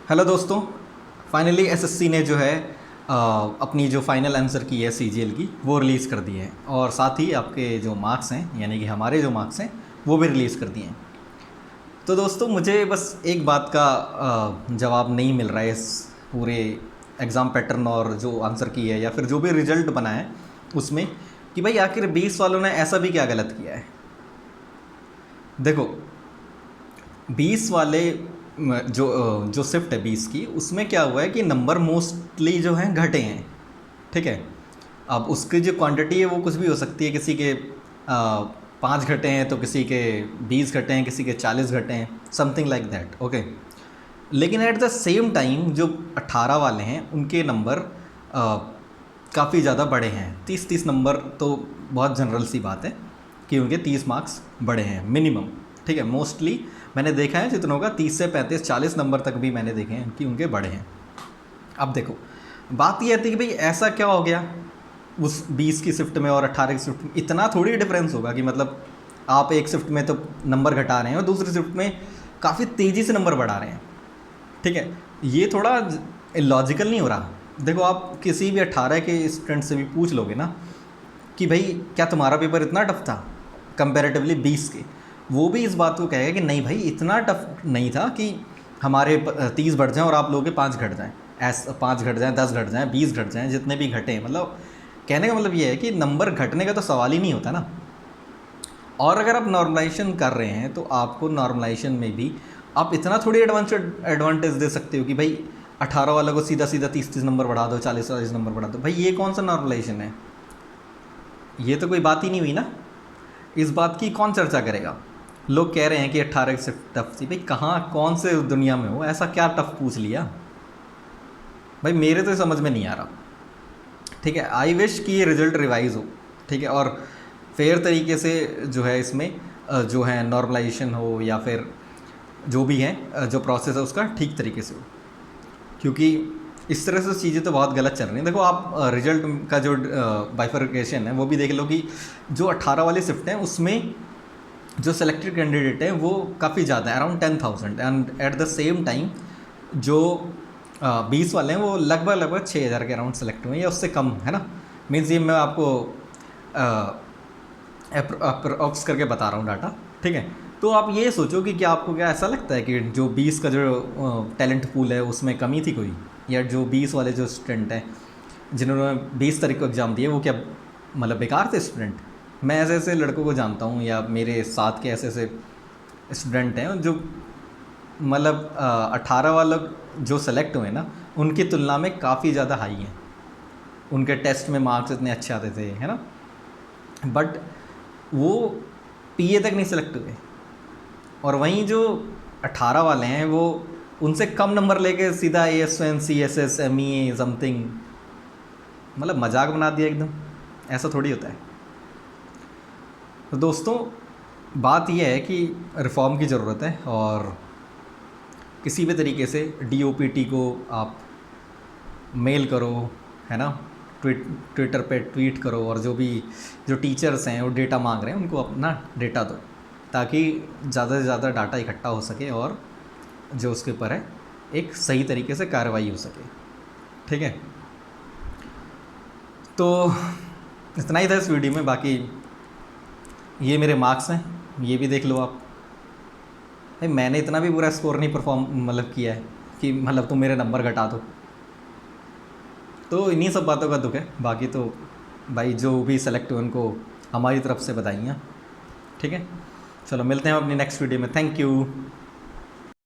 Hello दोस्तों। Finally SSC ने जो है अपनी जो फाइनल आंसर की है सीजीएल की वो रिलीज़ कर दी है और साथ ही आपके जो मार्क्स हैं यानी कि हमारे जो मार्क्स हैं वो भी रिलीज़ कर दिए हैं। तो दोस्तों मुझे बस एक बात का जवाब नहीं मिल रहा है इस पूरे एग्ज़ाम पैटर्न और जो आंसर की है या फिर जो भी रिजल्ट बना है उसमें कि भाई आखिर 20 वालों ने ऐसा भी क्या गलत किया है। देखो 20 वाले जो शिफ्ट है 20 की उसमें क्या हुआ है कि नंबर मोस्टली जो हैं घटे हैं। ठीक है, अब उसकी जो क्वांटिटी है वो कुछ भी हो सकती है, किसी के 5 घटे हैं तो किसी के 20 घटे हैं, किसी के 40 घटे हैं, समथिंग लाइक दैट। ओके, लेकिन एट द सेम टाइम जो 18 वाले हैं उनके नंबर काफ़ी ज़्यादा बड़े हैं। 30 नंबर तो बहुत जनरल सी बात है कि उनके 30 मार्क्स बड़े हैं मिनिमम। ठीक है, मोस्टली मैंने देखा है जितनों का 30 से 35-40 नंबर तक भी मैंने देखे हैं कि उनके बड़े हैं। अब देखो बात ये आती है कि भाई ऐसा क्या हो गया उस 20 की शिफ्ट में और 18 की शिफ्ट में, इतना थोड़ी डिफरेंस होगा कि मतलब आप एक शिफ्ट में तो नंबर घटा रहे हैं और दूसरी शिफ्ट में काफ़ी तेज़ी से नंबर बढ़ा रहे हैं। ठीक है, ये थोड़ा लॉजिकल नहीं हो रहा। देखो आप किसी भी 18 के स्टूडेंट से भी पूछ लोगे ना कि भाई क्या तुम्हारा पेपर इतना टफ था कंपैरेटिवली 20 के, वो भी इस बात को कहेगा कि नहीं भाई इतना टफ नहीं था कि हमारे 30 बढ़ जाएं और आप लोगों के 5 घट जाएं, 5 घट जाएं, 10 घट जाएं, 20 घट जाएं, जितने भी घटे। मतलब कहने का मतलब ये है कि नंबर घटने का तो सवाल ही नहीं होता ना। और अगर आप नॉर्मलाइजेशन कर रहे हैं तो आपको नॉर्मलाइजेशन में भी आप इतना थोड़ी एडवांटेज दे सकते हो कि भाई 18 वाला को सीधा सीधा 30 नंबर बढ़ा दो, 40 नंबर बढ़ा दो। भाई ये कौन सा नॉर्मलाइजेशन है? ये तो कोई बात ही नहीं हुई ना। इस बात की कौन चर्चा करेगा? लोग कह रहे हैं कि 18 से टफ थी। भाई कहाँ कौन से दुनिया में हो, ऐसा क्या टफ पूछ लिया? भाई मेरे तो समझ में नहीं आ रहा। ठीक है, आई विश कि ये रिजल्ट रिवाइज हो। ठीक है, और फेयर तरीके से जो है इसमें जो है नॉर्मलाइजेशन हो या फिर जो भी है जो प्रोसेस है उसका ठीक तरीके से हो, क्योंकि इस तरह से चीज़ें तो बहुत गलत चल रही हैं। देखो आप रिजल्ट का जो बाइफर्केशन है वो भी देख लो कि जो 18 वाली शिफ्ट है उसमें जो सेलेक्टेड कैंडिडेट है वो काफ़ी ज़्यादा है, around 10,000, and at the same time जो 20 वाले हैं वो लगभग 6,000 के अराउंड सेलेक्ट हुए हैं या उससे कम, है ना। मीन्स ये मैं आपको अप्रोक्स करके बता रहा हूँ डाटा। ठीक है, तो आप ये सोचो कि क्या आपको क्या ऐसा लगता है कि जो 20 का जो टैलेंट पूल है उसमें कमी थी कोई, या जो 20 वाले जो स्टूडेंट हैं जिन्होंने 20 तारीख को एग्ज़ाम दिए वो क्या मतलब बेकार थे स्टूडेंट? मैं ऐसे ऐसे लड़कों को जानता हूँ या मेरे साथ के ऐसे ऐसे स्टूडेंट हैं जो मतलब 18 वाला जो सेलेक्ट हुए ना उनकी तुलना में काफ़ी ज़्यादा हाई हैं। उनके टेस्ट में मार्क्स इतने अच्छे आते थे, है ना, बट वो पीए तक नहीं सेलेक्ट हुए। और वहीं जो 18 वाले हैं वो उनसे कम नंबर लेके सीधा AS1 CSS ME समथिंग, मतलब मजाक बना दिया एकदम। ऐसा थोड़ी होता है। तो दोस्तों बात यह है कि रिफॉर्म की ज़रूरत है और किसी भी तरीके से DOPT को आप मेल करो, है ना, ट्विटर पे ट्वीट करो, और जो टीचर्स हैं वो डेटा मांग रहे हैं उनको अपना डेटा दो ताकि ज़्यादा से ज़्यादा डाटा इकट्ठा हो सके और जो उसके ऊपर है एक सही तरीके से कार्रवाई हो सके। ठीक है, तो इतना ही था इस वीडियो में। बाकी ये मेरे मार्क्स हैं, ये भी देख लो आप। भाई मैंने इतना भी बुरा स्कोर नहीं परफॉर्म मतलब किया है कि मतलब तुम मेरे नंबर घटा दो। तो इन्हीं सब बातों का दुख है। बाकी तो भाई जो भी सेलेक्ट हुए उनको हमारी तरफ से बधाइयाँ। ठीक है, चलो मिलते हैं अपनी नेक्स्ट वीडियो में। Thank you.